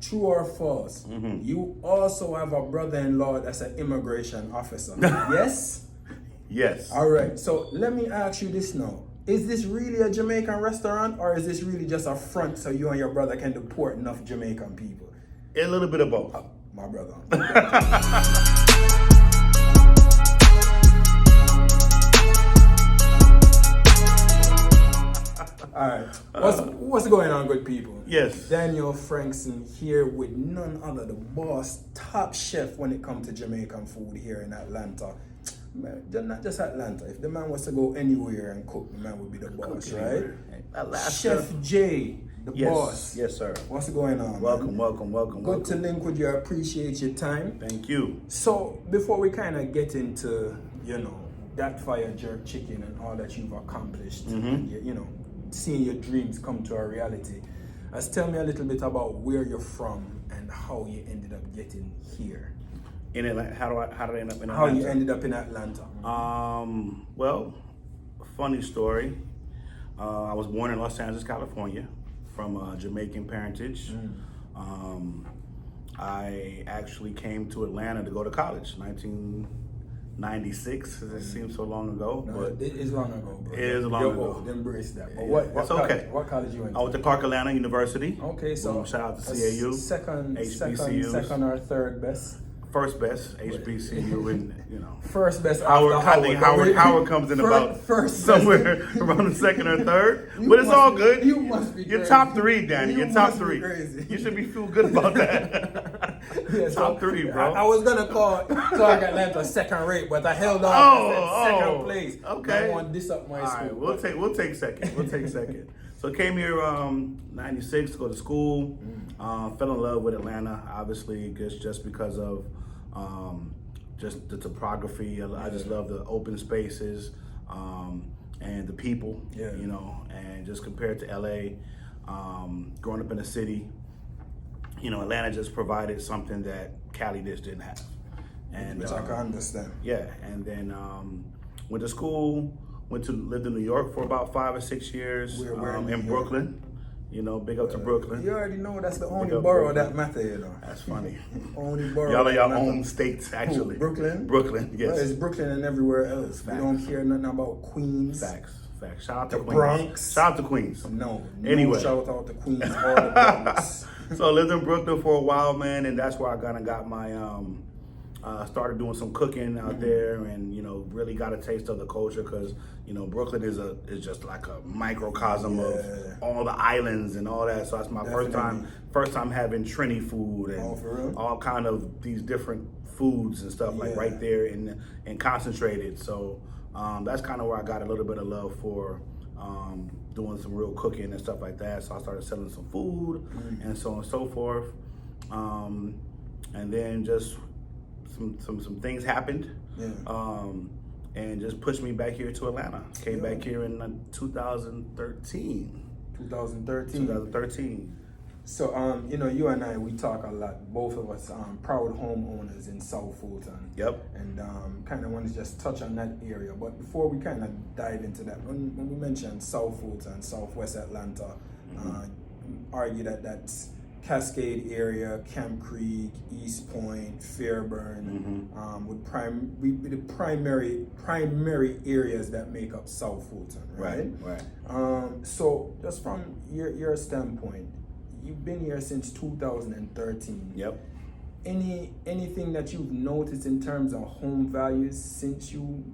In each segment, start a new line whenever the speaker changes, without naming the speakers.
true or false, you also have a brother-in-law that's an immigration officer. Yes?
Yes.
All right. So let me ask you this now. Is this really a Jamaican restaurant, or is this really just a front so you and your brother can deport enough Jamaican people?
A little bit of both.
My brother. All right. What's going on, good people?
Yes.
Daniel Frankson here with none other, the boss, top chef when it comes to Jamaican food here in Atlanta. Man, not just Atlanta. If the man was to go anywhere and cook, the man would be the boss, right?
Alaska.
Chef J, the boss.
Yes, sir.
What's going on?
Welcome.
Good to link with you. I appreciate your time.
Thank you.
So before we kind of get into, that fire jerk chicken and all that you've accomplished, and seeing your dreams come to a reality, just tell me a little bit about where you're from and how you ended up getting here.
In Atlanta, how did I end up in Atlanta?
How you ended up in Atlanta?
Well, funny story. I was born in Los Angeles, California, from Jamaican parentage. I actually came to Atlanta to go to college, 1996. It seems so long ago, but
it is long ago, bro.
It is long ago.
Embrace that. But
That's okay.
What college you went to?
I went to Clark Atlanta University.
Okay, so
shout out to CAU.
Second or third best.
First best HBCU, and
first best.
Howard. I think Howard comes in about somewhere around the second or third, but it's all good.
You must be.
You're top three, Danny. You're top three.
Crazy.
You should feel good about that. Top three, bro.
I was gonna call Clark Atlanta second rate, but I held on. I said second place.
Okay.
I want this up my school.
All right, we'll take second. So I came here 96 to go to school. Fell in love with Atlanta, obviously, just because of just the topography. I just love the open spaces and the people, and just compared to LA, growing up in the city, Atlanta just provided something that Cali just didn't have. And
which I can understand.
Yeah, and then went to school, lived in New York for about 5 or 6 years.
Where
in Brooklyn. Big up to Brooklyn.
You already know that's the only borough that matter,
That's funny.
Only borough.
Y'all are your home states, actually.
Brooklyn?
Brooklyn, yes.
Well, it's Brooklyn and everywhere else.
Facts.
We don't hear nothing about Queens.
Facts. Shout out to
the
Queens.
Bronx.
Shout out to Queens.
No.
Anyway.
Shout out to Queens or the Bronx.
So I lived in Brooklyn for a while, man, and that's where I kind of got my, started doing some cooking out there, and really got a taste of the culture, because Brooklyn is just like a microcosm of all the islands and all that. So that's my first time having Trini food and all kind of these different foods and stuff like right there and concentrated. So that's kind of where I got a little bit of love for doing some real cooking and stuff like that. So I started selling some food and so on and so forth, and then just some things happened, and just pushed me back here to Atlanta. Came back here in 2013. 2013.
So, you and I, we talk a lot. Both of us, proud homeowners in South Fulton.
Yep.
And kind of want to just touch on that area. But before we kind of dive into that, when we mentioned South Fulton, Southwest Atlanta, argue that that's Cascade area, Camp Creek, East Point, Fairburn, would be the primary areas that make up South Fulton, right?
Right.
So just from your standpoint, you've been here since 2013.
Yep.
Anything that you've noticed in terms of home values since you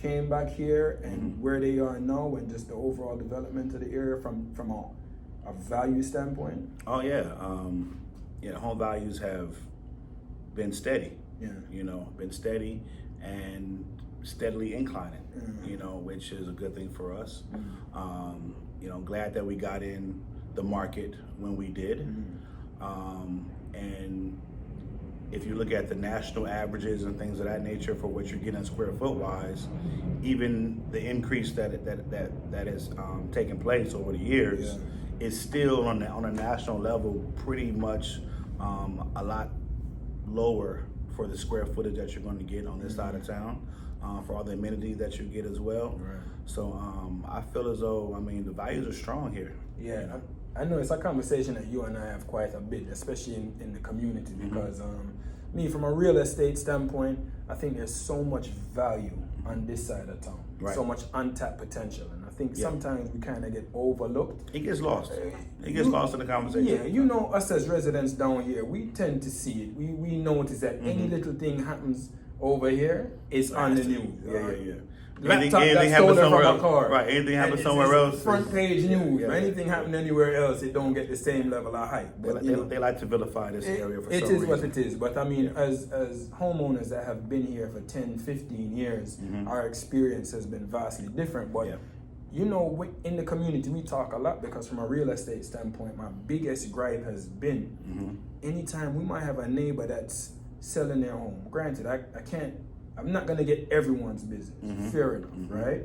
came back here and where they are now, and just the overall development of the area from a value standpoint?
Oh yeah, home values have been steady. Been steady and steadily inclining. Which is a good thing for us. Glad that we got in the market when we did. And if you look at the national averages and things of that nature for what you're getting square foot wise, even the increase that has taken place over the years is still on a national level pretty much a lot lower for the square footage that you're going to get on this side of town, for all the amenities that you get as well. Right. So I feel as though, the values are strong here.
Yeah. I know it's a conversation that you and I have quite a bit, especially in the community, because me, from a real estate standpoint, I think there's so much value on this side of town, so much untapped potential, and I think sometimes we kind of get overlooked.
It gets lost. It gets lost in the conversation.
Yeah, you know, us as residents down here, we tend to see it. We notice that any little thing happens over here, it's on the news.
Yeah.
Laptop
anything
got
happens
stolen
somewhere
from
else.
a car.
Right, anything happens
It's
somewhere else.
Front page news. Anything happen anywhere else, it don't get the same level of hype. But
They like to vilify this area for some reason.
It is what it is. But I mean, as homeowners that have been here for 10, 15 years, our experience has been vastly different. But you know, in the community, we talk a lot because from a real estate standpoint, my biggest gripe has been anytime we might have a neighbor that's selling their home. Granted, I'm not gonna get everyone's business, fair enough, right?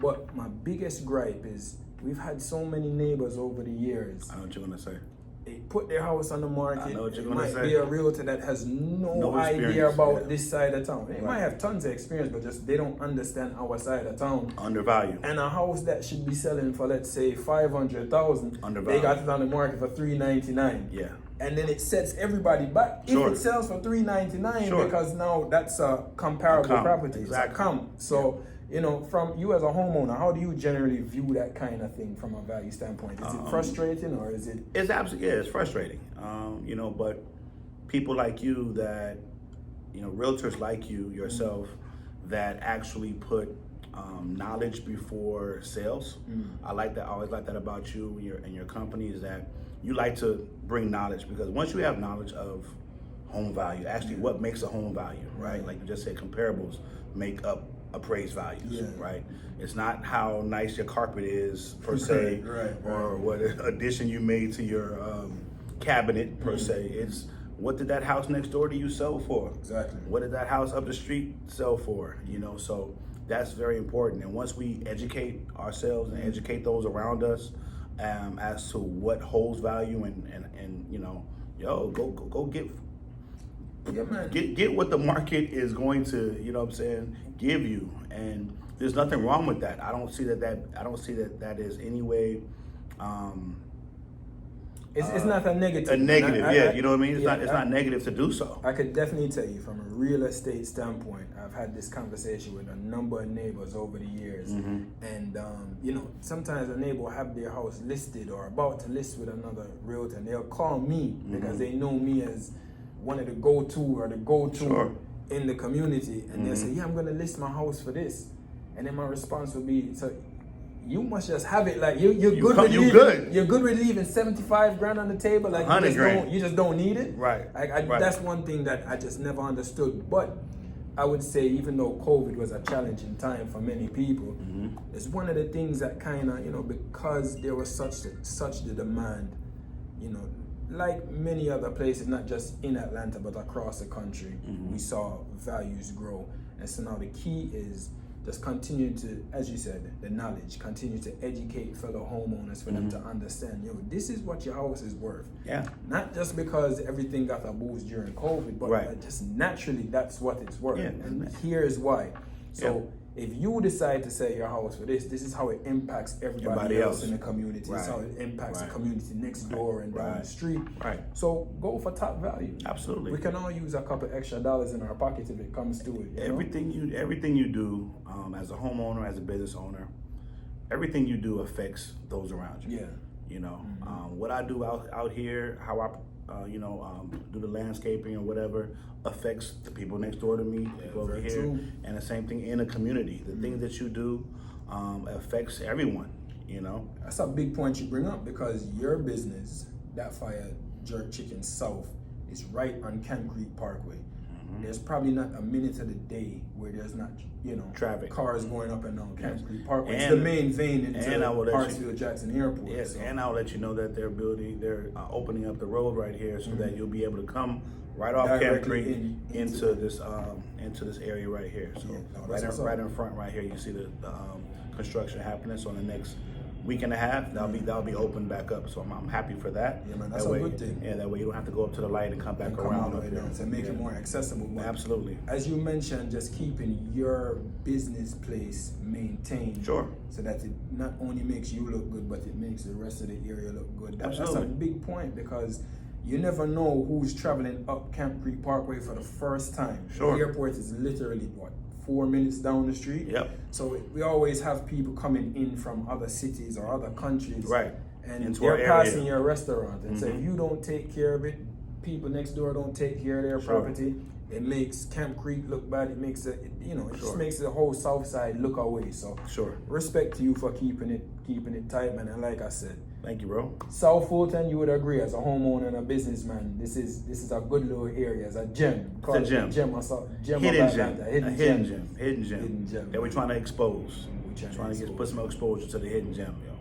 But my biggest gripe is we've had so many neighbors over the years.
I know what you're gonna say.
They put their house on the market.
I know what you're
it
gonna
might
say.
be a realtor that has no idea about this side of town. They might have tons of experience, but just they don't understand our side of town.
Undervalued.
And a house that should be selling for, let's say, $500,000, they got it on the market for $399.
Yeah.
And then it sets everybody back. If it sells for $399, because now that's a comparable property.
Exactly.
So, you know, from you as a homeowner, how do you generally view that kind of thing from a value standpoint? Is it frustrating or is it?
It's absolutely, it's frustrating. You know, but people like you that, you know, realtors like you, yourself, that actually put knowledge before sales. I like that. I always like that about you and your company, is that you like to bring knowledge, because once you have knowledge of home value, actually what makes a home value, right? Like you just said, comparables make up appraised values, right? It's not how nice your carpet is per se, or what addition you made to your cabinet per se. It's what did that house next door to you sell for?
Exactly.
What did that house up the street sell for? You know, so that's very important. And once we educate ourselves and educate those around us as to what holds value, and you know, go get what the market is going to, you know what I'm saying, give you. And there's nothing wrong with that. I don't see that is any way
it's not a negative.
A negative, you know what I mean? It's not negative to do so.
I could definitely tell you from a real estate standpoint, I've had this conversation with a number of neighbors over the years. And, you know, sometimes a neighbor will have their house listed or about to list with another realtor, and they'll call me because they know me as one of the go-to in the community. And they'll say, yeah, I'm going to list my house for this. And then my response will be, so you must just have it, like you're good with leaving 75 grand on the table, like you just don't need it.
Right.
That's one thing that I just never understood. But I would say, even though COVID was a challenging time for many people, it's one of the things that kind of, you know, because there was such the demand, you know, like many other places, not just in Atlanta but across the country, we saw values grow. And so now the key is just continue to, as you said, the knowledge, continue to educate fellow homeowners for them to understand, this is what your house is worth. Yeah. Not just because everything got a boost during COVID, but just naturally that's what it's worth. Yeah. And here's why. So if you decide to sell your house for this is how it impacts everybody else in the community. This is how it impacts the community next door and down the street. Right. So go for top value.
Absolutely.
We can all use a couple extra dollars in our pocket if it comes to it.
Everything you do as a homeowner, as a business owner, everything you do affects those around you. Yeah. You know, what I do out here, how I do the landscaping or whatever, affects the people next door to me, people over here, and the same thing in the community. The things that you do affects everyone, you know.
That's a big point you bring up, because your business, That Fire Jerk Chicken South, is right on Camp Creek Parkway. There's probably not a minute of the day where there's not,
traffic,
cars going up and down Camp Creek Parkway. It's the main vein into Hartsfield-Jackson Airport.
Yes, and I'll let you know that they're opening up the road right here so that you'll be able to come right off Camp Creek into this area right here. So right in front right here, you see the construction happening. So in the next week and a half, that'll be open back up. So I'm happy for that.
Yeah, man, that's
that
a
way,
good thing.
Yeah, that way you don't have to go up to the light and come back around up there.
And make it more accessible. But
absolutely.
As you mentioned, just keeping your business place maintained.
Sure.
So that it not only makes you look good, but it makes the rest of the area look good. That's
Absolutely.
a big point, because you never know who's traveling up Camp Creek Parkway for the first time.
Sure.
The airport is literally, 4 minutes down the street?
Yep.
So we always have people coming in from other cities or other countries.
Right.
And
Into
they're
our area.
passing your restaurant. And so if you don't take care of it, people next door don't take care of their property, it makes Camp Creek look bad. It makes it just makes the whole south side look away. So respect to you for keeping it tight, man. And like I said,
thank you, bro.
South Fulton, you would agree, as a homeowner and a businessman, this is a good little area. It's a gem.
It's a gem. Hidden gem that we're trying to expose. Trying to put some exposure to the hidden gem, yo.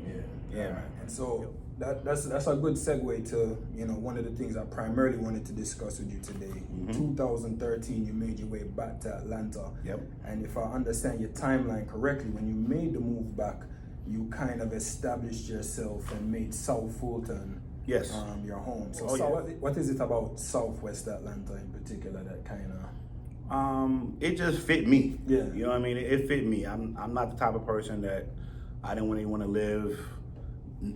Yeah, man. And so that's a good segue to one of the things I primarily wanted to discuss with you today. 2013, you made your way back to Atlanta.
Yep.
And if I understand your timeline correctly, when you made the move back, you kind of established yourself and made South Fulton your home. So, what is it about Southwest Atlanta in particular that kind of
it just fit me.
Yeah.
You know what I mean? It fit me. I'm not the type of person that I didn't really want to live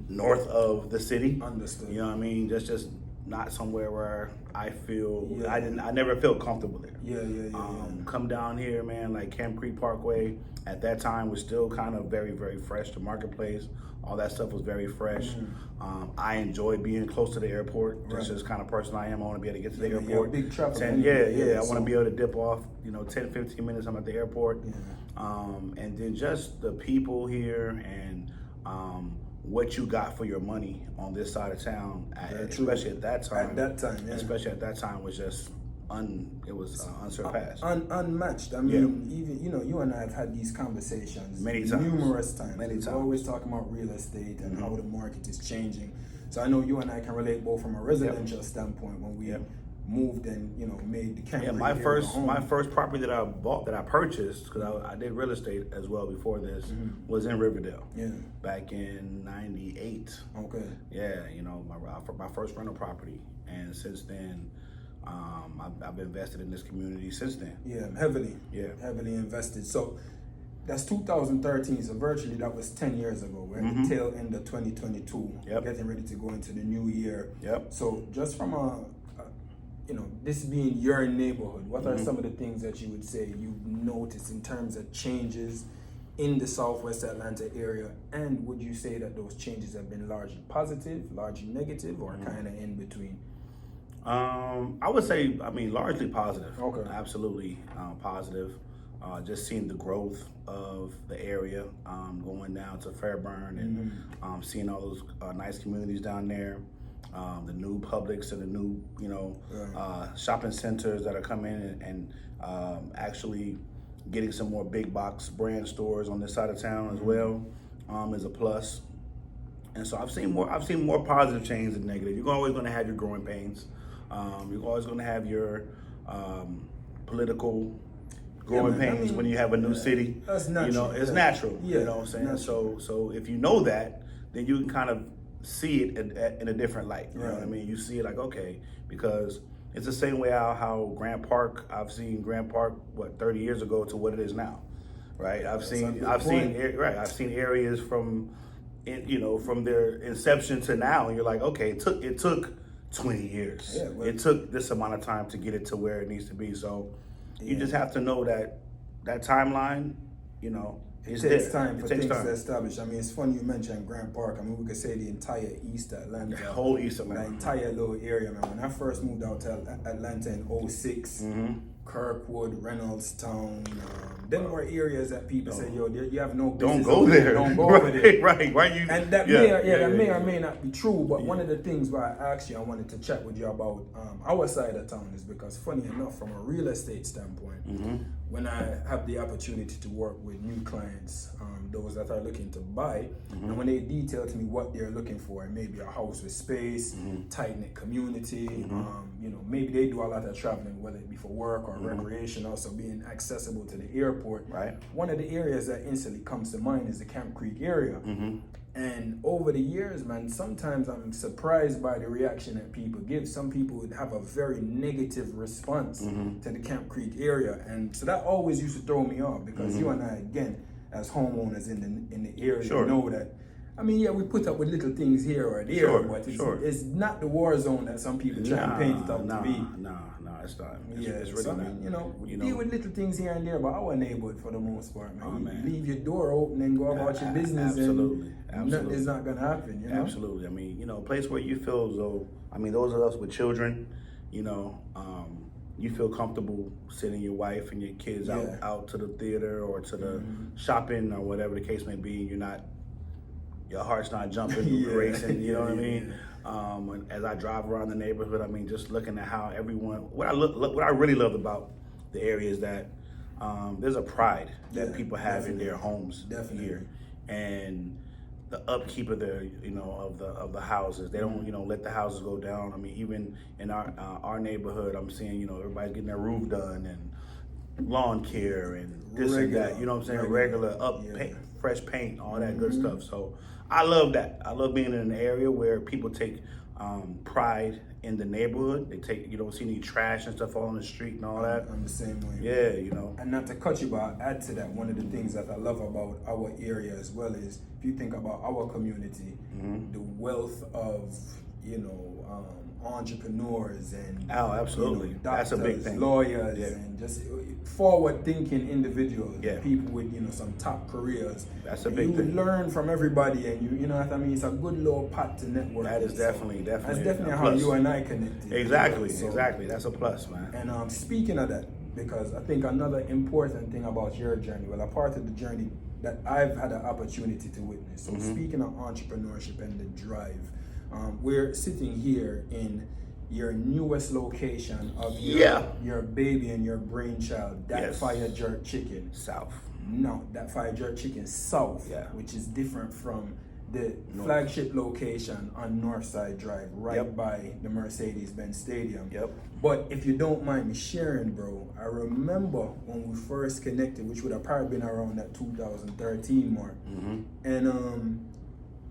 north of the city.
Understood.
You know what I mean? Just not somewhere where I feel I never felt comfortable there. Come down here, man, like Camp Creek Parkway at that time was still kind of very, very fresh. The marketplace, all that stuff was very fresh. I enjoy being close to the airport. That's just kind of person I am. I want to be able to get to the airport.
Big traffic.
I want to be able to dip off, 10, 15 minutes, I'm at the airport. And then just the people here and what you got for your money on this side of town, especially at that time. Especially at that time was just unsurpassed.
Unmatched. I mean, even you and I have had these conversations numerous times. We're always talking about real estate and how the market is changing. So I know you and I can relate both from a residential standpoint when we moved and made the Camp Creek
my first property that I bought, that I purchased, because I did real estate as well before this, was in Riverdale. Back in '98.
Okay.
Yeah, my first rental property, and since then, I've invested in this community since then.
Yeah, heavily invested. So that's 2013. So virtually that was 10 years ago. We're at the tail end of 2022. Getting ready to go into the new year. So just from this being your neighborhood, what are some of the things that you would say you've noticed in terms of changes in the Southwest Atlanta area? And would you say that those changes have been largely positive, largely negative, or kind of in between?
I would say, largely positive.
Okay.
Absolutely positive. Just seeing the growth of the area, going down to Fairburn and seeing all those nice communities down there. The new Publix and the new, shopping centers that are coming and actually getting some more big box brand stores on this side of town as well is a plus. And so I've seen more positive change than negative. You're always going to have your growing pains. You're always going to have your political growing pains when you have a new city.
That's natural.
It's natural.
Yeah.
You know what I'm saying? So if you know that, then you can kind of see it in a different light. You know what I mean? You see it like, okay, because it's the same way how Grant Park, I've seen Grant Park 30 years ago to what it is now, right? I've seen areas from their inception to now, and you're like, okay, it took 20 years. It took this amount of time to get it to where it needs to be. So you just have to know that timeline,
it takes time for things to establish. I mean, it's funny you mentioned Grant Park. I mean, we could say the entire East Atlanta.
The whole East Atlanta.
The entire little area, man. When I first moved out to Atlanta in 06, Kirkwood, Reynoldstown, them were areas that people say, yo, you have no business.
Don't go there.
Don't go over there.
Right. Why you?
And that may or may not be true, but one of the things why I asked you, I wanted to chat with you about our side of town is because, funny enough, from a real estate standpoint, when I have the opportunity to work with new clients, those that are looking to buy, and when they detail to me what they're looking for, maybe a house with space, tight-knit community, maybe they do a lot of traveling, whether it be for work or recreation, also being accessible to the airport.
Right.
One of the areas that instantly comes to mind is the Camp Creek area. And over the years, man, sometimes I'm surprised by the reaction that people give. Some people would have a very negative response to the Camp Creek area. And so that always used to throw me off, because you and I, again, as homeowners in the area, know that, I mean, yeah, we put up with little things here or there, but it's not the war zone that some people try and paint it up to be.
No, it's not.
It's
really
so, I mean, we deal with little things here and there, but our neighborhood, for the most part, man, you leave your door open and go about your business,
absolutely.
Nothing is not going to happen, you know?
Absolutely. I mean, a place where you feel as though, I mean, those of us with children, you feel comfortable sending your wife and your kids out to the theater or to the shopping or whatever the case may be. Your heart's not jumping, racing, you know what I mean? As I drive around the neighborhood, I mean, just looking at how everyone, what I really loved about the area is that there's a pride that people have in their homes here. And the upkeep of their, of the houses. They don't, let the houses go down. I mean, even in our neighborhood, I'm seeing, everybody's getting their roof done and lawn care and this and that. You know what I'm saying? Regular paint, fresh paint, all that good stuff. So I love that. I love being in an area where people take pride in the neighborhood. You don't see any trash and stuff all on the street and all that.
I'm the same way.
Yeah,
And not to cut you, but I'll add to that, one of the things that I love about our area as well is, if you think about our community, the wealth of, entrepreneurs and
absolutely.
Doctors,
that's a big thing.
Lawyers and just forward-thinking individuals, people with some top careers.
That's a big thing.
You learn from everybody, and you know what I mean. It's a good little pot to network.
That is definitely.
That's definitely how you and I connected.
Exactly, exactly. That's a plus, man.
And speaking of that, because I think another important thing about your journey, well, a part of the journey that I've had an opportunity to witness. So speaking of entrepreneurship and the drive, we're sitting here in your newest location of your baby and your brainchild, that Fire Jerk Chicken.
South.
No, that Fire Jerk Chicken South, which is different from the flagship location on Northside Drive, right by the Mercedes-Benz Stadium. But if you don't mind me sharing, bro, I remember when we first connected, which would have probably been around that 2013 mark, and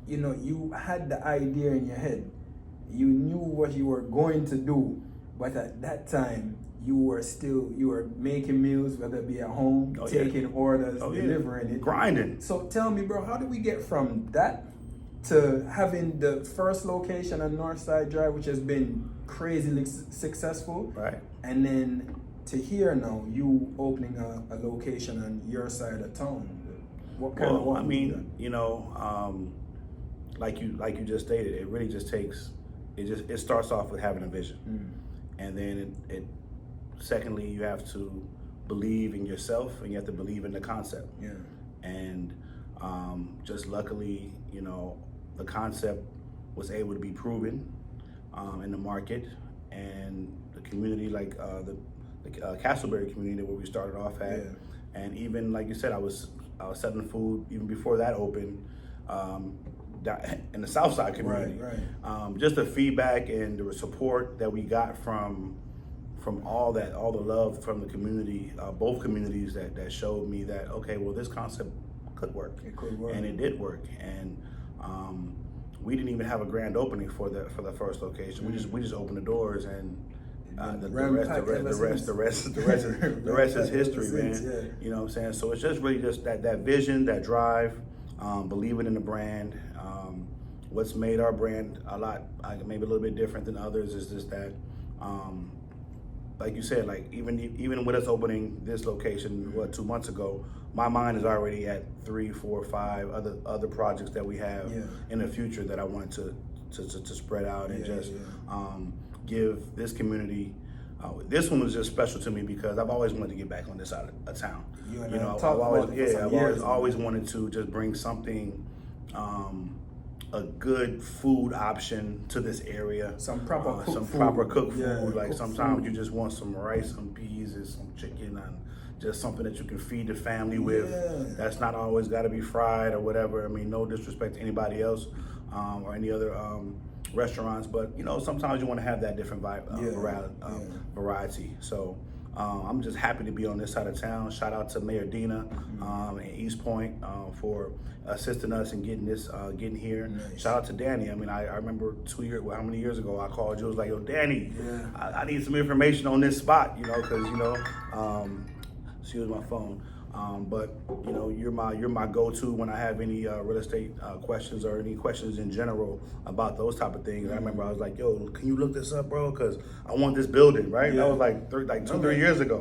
you had the idea in your head. You knew what you were going to do, but at that time, you were making meals, whether it be at home, taking orders, delivering it.
Grinding.
So tell me, bro, how do we get from that to having the first location on Northside Drive, which has been crazily successful, right? And then to here now, you opening a location on your side of town. What kind of? I mean,
like you just stated, it really just takes. It starts off with having a vision, and then it secondly, you have to believe in yourself, and you have to believe in the concept. And just luckily, the concept was able to be proven in the market, and the community, like the Castleberry community where we started off at, and even like you said, I was selling food even before that opened. In the Southside community, just the feedback and the support that we got from all the love from the community, both communities that showed me that, okay, well, this concept could work.
It could work,
and it did work. And we didn't even have a grand opening for the first location. We just opened the doors, and the rest is history, man. You know what I'm saying? So it's just really just that vision, that drive, believing in the brand. What's made our brand maybe a little bit different than others is just that, like you said, like even with us opening this location 2 months ago, my mind is already at 3, 4, 5 other projects that we have in the future that I want to spread out and give this community. This one was just special to me because I've always wanted to get back on this side of town. I've always wanted to just bring something, a good food option to this area.
Some proper
cooked food. Like sometimes you just want some rice, some peas, and some chicken, and just something that you can feed the family with. That's not always got to be fried or whatever. I mean, no disrespect to anybody else or any other restaurants, but sometimes you want to have that different variety. So I'm just happy to be on this side of town. Shout out to Mayor Dina and East Point for assisting us in getting here.
Nice.
Shout out to Danny. I mean, I remember how many years ago I called you. I was like, yo, Danny, I need some information on this spot, because she was my phone. But you're my go-to when I have any real estate questions or any questions in general about those type of things. I remember I was like, "Yo, can you look this up, bro? Because I want this building, right?"
Yeah.
That was like 3 years ago.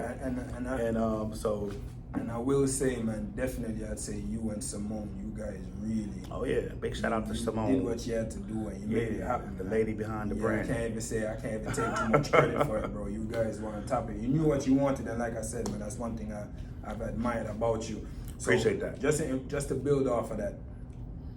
And I will say, man, definitely, I'd say you and Simone, you guys really.
Oh yeah, big shout out to Simone.
Did what you had to do, and you made it happen.
The
man.
lady behind the brand.
I can't even take too much credit for it, bro. You guys were on top of it. You knew what you wanted, and like I said, man, that's one thing I've admired about you. So
appreciate that.
Just to build off of that,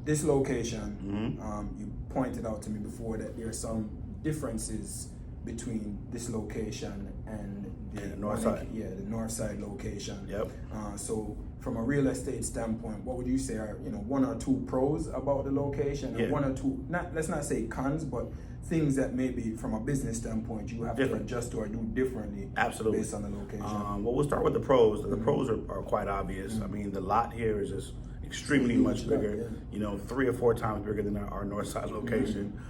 this location, you pointed out to me before that there are some differences between this location and the
north side.
the north side location.
Yep.
So from a real estate standpoint, what would you say are one or two pros about the location, and one or two, let's not say cons, but things that maybe from a business standpoint you have to adjust to or do differently.
Absolutely.
Based on the location.
Well, we'll start with the pros. The pros are quite obvious. I mean, the lot here is just extremely much bigger. 3 or 4 times bigger than our north side location.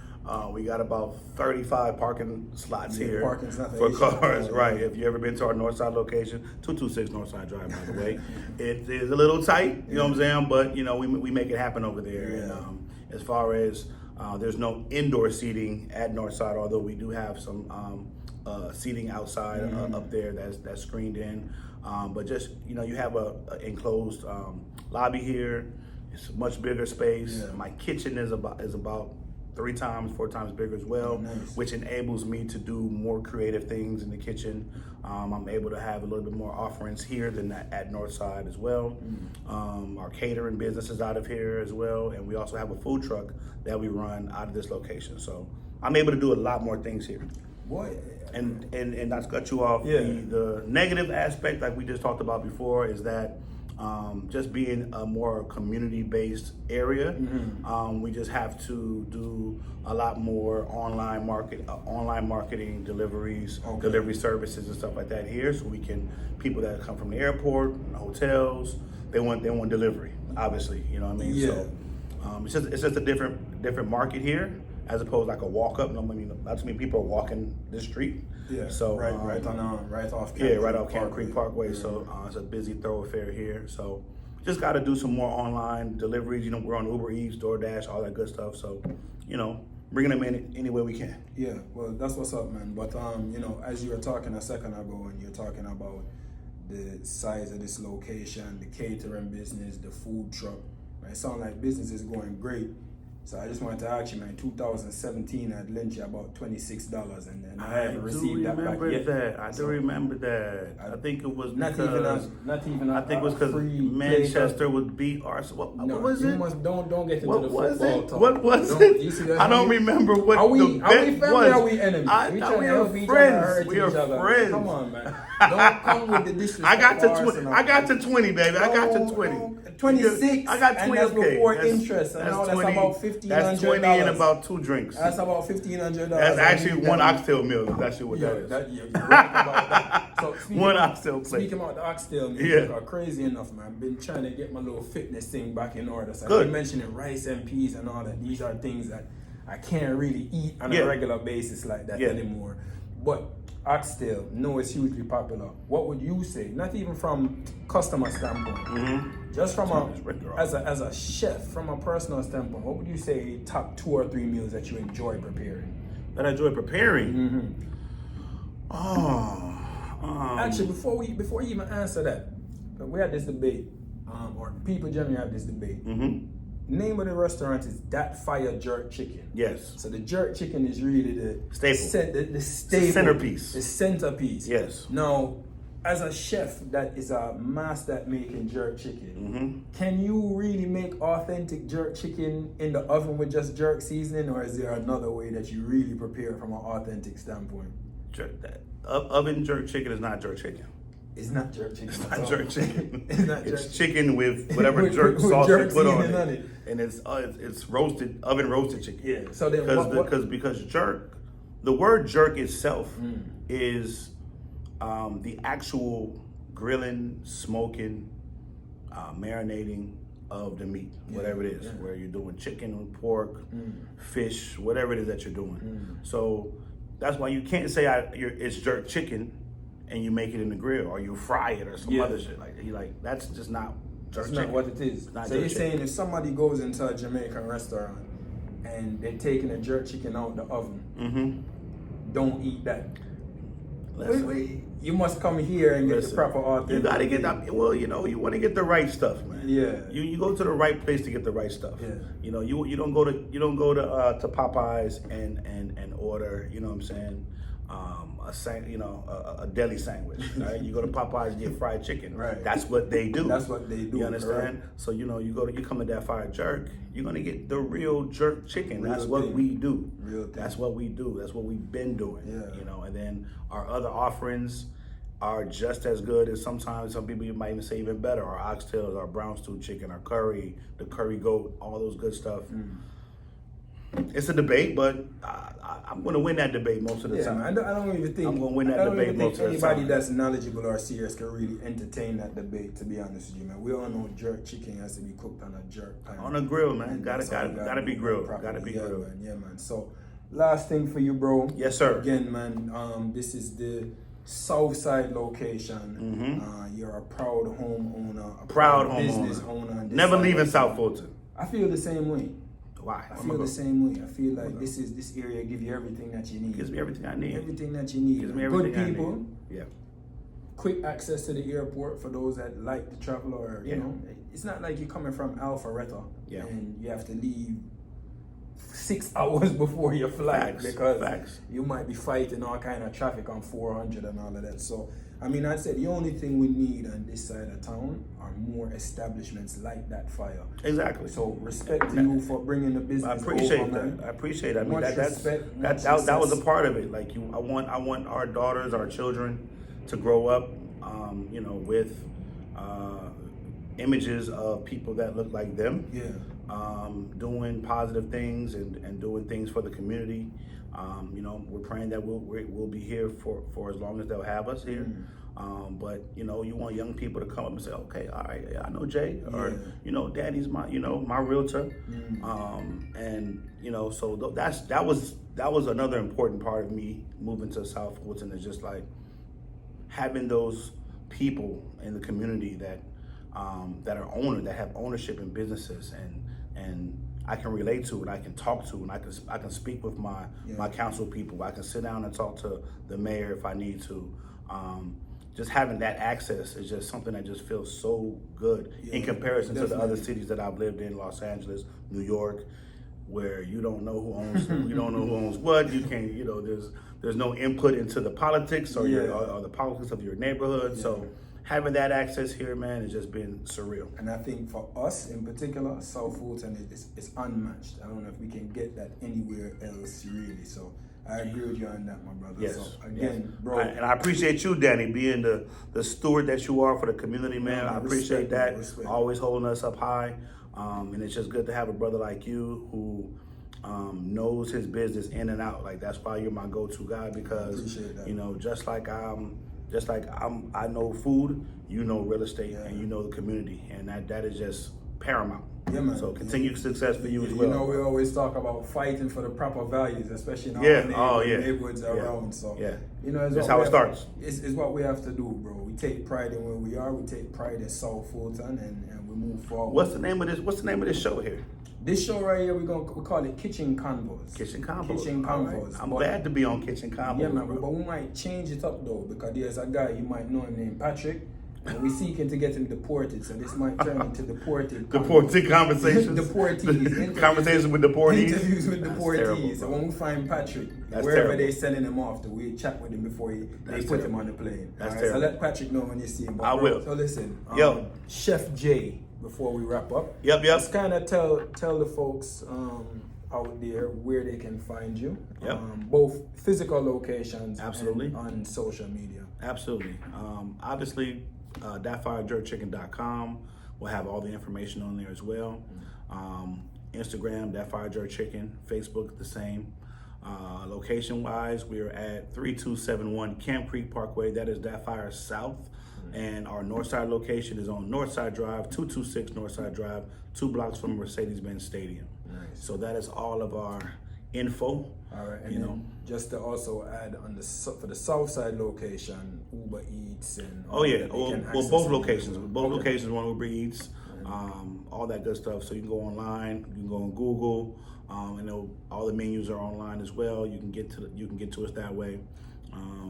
We got about 35 parking slots here for cars. Right. If you ever been to our north side location, 226 Northside Drive, by the way, it is a little tight. You know what I'm saying? But we make it happen over there.
Yeah.
And as far as there's no indoor seating at Northside, although we do have some seating outside up there that's screened in. But just you have a enclosed lobby here. It's a much bigger space.
Yeah.
My kitchen is about 3 times, 4 times bigger as well, which enables me to do more creative things in the kitchen. I'm able to have a little bit more offerings here than at Northside as well. Our catering business is out of here as well, and we also have a food truck that we run out of this location. So I'm able to do a lot more things here.
Boy.
And not to cut you off, the negative aspect, like we just talked about before, is that just being a more community-based area, we just have to do a lot more online marketing, deliveries, delivery services and stuff like that here. So people that come from the airport, hotels, they want delivery, obviously. You know what I mean?
Yeah.
So it's just a different market here, as opposed to like a walk up. Not too many people are walking this street.
Yeah.
So
right off.
Right off Camp Creek Parkway. Yeah. So it's a busy thoroughfare here. So just got to do some more online deliveries. We're on Uber Eats, DoorDash, all that good stuff. So bringing them in any way we can.
Yeah. Well, that's what's up, man. But as you were talking a second ago, and you're talking about the size of this location, the catering business, the food truck, right? It sounds like business is going great. So I just wanted to ask you, man, 2017 I'd lent you about $26, and I haven't received that back yet.
I do remember that. I think it was
not even. I
think it was because Manchester would beat Arsenal. What was it?
Don't get into the football talk.
What was it? I don't remember what
are we
the bet
family
was.
Or are we enemies?
We are friends. We are friends.
Come on, man. Don't come with the disrespect.
I got to 20, baby. I got to 20.
26.
I got 20.
And that's before interest. And that's about $1,500.
That's 20 and about 2 drinks.
That's about $1,500.
That's actually 1 oxtail meal. That's actually what that is.
You're right about that. So
1 oxtail plate.
Speaking about the oxtail meal, crazy enough, man. I've been trying to get my little fitness thing back in order. So I've been mentioning rice and peas and all that. These are things that I can't really eat on a regular basis like that anymore. But oxtail, it's hugely popular. What would you say? Not even from customer standpoint, just from as a chef, from a personal standpoint. What would you say top 2 or 3 meals that you enjoy preparing?
That I enjoy preparing.
Actually, before you even answer that, we had this debate, or people generally have this debate. Name of the restaurant is Dat Fire Jerk Chicken.
Yes.
So the jerk chicken is really the
staple.
The staple.
Centerpiece.
The centerpiece.
Yes.
Now, as a chef that is a master at making jerk chicken, can you really make authentic jerk chicken in the oven with just jerk seasoning, or is there another way that you really prepare from an authentic standpoint?
Oven jerk chicken is not jerk chicken.
It's not jerk chicken.
It's not jerk chicken.
It's
chicken with whatever jerk sauce you put on it. And it's roasted, oven roasted chicken.
Yeah. So then
because jerk, the word jerk itself is the actual grilling, smoking, marinating of the meat, whatever it is, where you're doing chicken, pork, fish, whatever it is that you're doing. So that's why you can't say it's jerk chicken and you make it in the grill or you fry it or some other shit. Like that's just not jerk
That's
chicken.
not what it is. So you're saying if somebody goes into a Jamaican restaurant and they're taking a jerk chicken out the oven, don't eat that. Wait. You must come here and get the proper authentic.
You gotta get that. Well, you want to get the right stuff, man.
Yeah.
You go to the right place to get the right stuff.
Yeah.
You don't go to Popeyes and order. You know what I'm saying? A deli sandwich. Right? You go to Popeyes and get fried chicken.
Right.
That's what they do.
That's what they do.
You understand?
Right.
So you come to that fire jerk. You're gonna get the real jerk chicken.
Real
That's what
thing.
we do.
Real thing.
That's what we do. That's what we've been doing.
Yeah.
And then our other offerings are just as good as sometimes some people you might even say even better. Our oxtails, our brown stew chicken, our curry, the curry goat, all those good stuff. It's a debate, but I'm going to win that debate most of the time.
I don't even think
I'm going to win that debate most of the time.
Anybody that's knowledgeable or serious can really entertain that debate. To be honest with you, man, we all know jerk chicken has to be cooked on a jerk pan.
On a grill, man. Gotta be grilled. Gotta be grilled.
Man. Yeah, man. So, last thing for you, bro.
Yes, sir.
Again, man. This is the South Side location. You're a proud homeowner, a proud business owner.
Never leaving South Fulton.
I feel the same way.
Why?
I feel the same way. I feel like this area give you everything that you need.
Gives me everything I need.
Everything that you need.
Gives me everything
Good people.
I need. Yeah.
Quick access to the airport for those that like to travel, or you know, it's not like you're coming from Alpharetta and you have to leave 6 hours before your flight because you might be fighting all kind of traffic on 400 and all of that. So I mean, I said the only thing we need on this side of town are more establishments like that fire.
Exactly.
So respect to you for bringing the business.
I appreciate
over,
that.
man.
I appreciate that. I mean,
That
that was a part of it. Like I want our daughters, our children, to grow up, with images of people that look like them.
Yeah.
Doing positive things and doing things for the community. We're praying that we'll be here for as long as they'll have us here. But you want young people to come up and say, okay, all right, I know Jay, or Daddy's my realtor, so that was another important part of me moving to South Fulton, is just like having those people in the community that that have ownership in businesses and I can relate to, and I can talk to, and I can speak with my council people. I can sit down and talk to the mayor if I need to. Just having that access is just something that just feels so good in comparison to the other cities that I've lived in, Los Angeles, New York, where you don't know who owns what. You can't, there's no input into the politics or the politics of your neighborhood. Yeah. So having that access here, man, has just been surreal.
And I think for us in particular, South Fulton is unmatched. I don't know if we can get that anywhere else, really. So I agree with you on that, my brother.
Yes.
So again, bro.
And I appreciate you, Danny, being the steward that you are for the community, man. I appreciate that. Always holding us up high. And it's just good to have a brother like you who knows his business in and out. Like, that's why you're my go-to guy, because just like I know food, you know real estate, and you know the community, and that is just paramount.
Yeah, man.
So continued success for you as well.
We always talk about fighting for the proper values, especially in our neighborhoods around. So
that's how it starts.
It's what we have to do, bro. We take pride in where we are. We take pride in South Fulton, and we move forward.
What's the name of this show here?
This show right here, we call it Kitchen Convos.
Kitchen Convos.
Kitchen Convos.
Right. I'm glad to be on Kitchen Convos.
Yeah, man, but we might change it up though, because there's a guy you might know him named Patrick, and we're seeking to get him deported. So this might turn into deported.
Deported conversations.
Deportees.
Conversations with deportees.
Interviews with deportees.
Terrible,
so when we find Patrick,
That's
wherever
terrible.
they're sending him off to, we chat with him before they put him on the plane.
That's
right?
terrible.
So let Patrick know when you see him.
I will.
So listen, Chef Jay. Before we wrap up, let's kind of tell the folks out there where they can find you. Both physical locations,
absolutely,
and on social media.
Absolutely. Obviously, thatfirejerkchicken.com will have all the information on there as well. Instagram, thatfirejerkchicken. Facebook, the same. Location wise, we're at 3271 Camp Creek Parkway. That is that fire south. And our north side location is on Northside Drive, 226 Northside Drive, 2 blocks from Mercedes-Benz Stadium.
Nice.
So that is all of our info.
All right, and then just to also add on for the south side location, Uber Eats and
Oh yeah,
they can
well
access
both
it.
locations. Both
Okay.
locations want Uber Eats, all that good stuff. So you can go online, you can go on Google, and all the menus are online as well. You can get to us that way.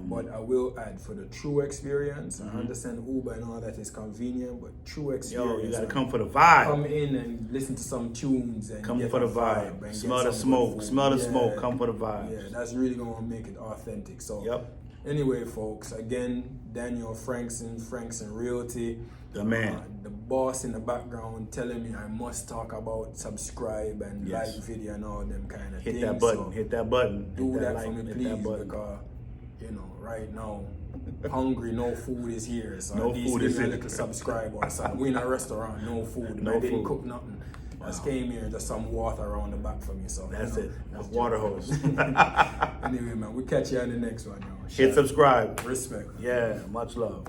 But I will add, for the true experience, I understand Uber and all that is convenient, but true experience.
You gotta come for the vibe.
Come in and listen to some tunes and
Come
get
for the
a
vibe.
and
Smell
get
the
some good
smoke.
food.
Smell the smoke. Come for the vibe.
Yeah, that's really gonna make it authentic. So
Yep.
anyway, folks, again, Daniel Frankson Realty.
The man.
The boss in the background telling me I must talk about subscribe and
Yes.
like video and all them kind of
Hit
things.
that button.
So
Hit that button.
do
Hit
that
like,
for me,
hit
please,
that button.
because right now, hungry, no food is here. So
No
at least
food
give
is
me a
here.
little subscribe or something. We in a restaurant, no food.
No
I didn't
food.
cook nothing. Just came here, just some water around the back for me. So
That's it.
that's
Water hose.
Anyway, man, we'll catch you on the next one, yo.
Hit subscribe.
Respect.
Yeah, much love.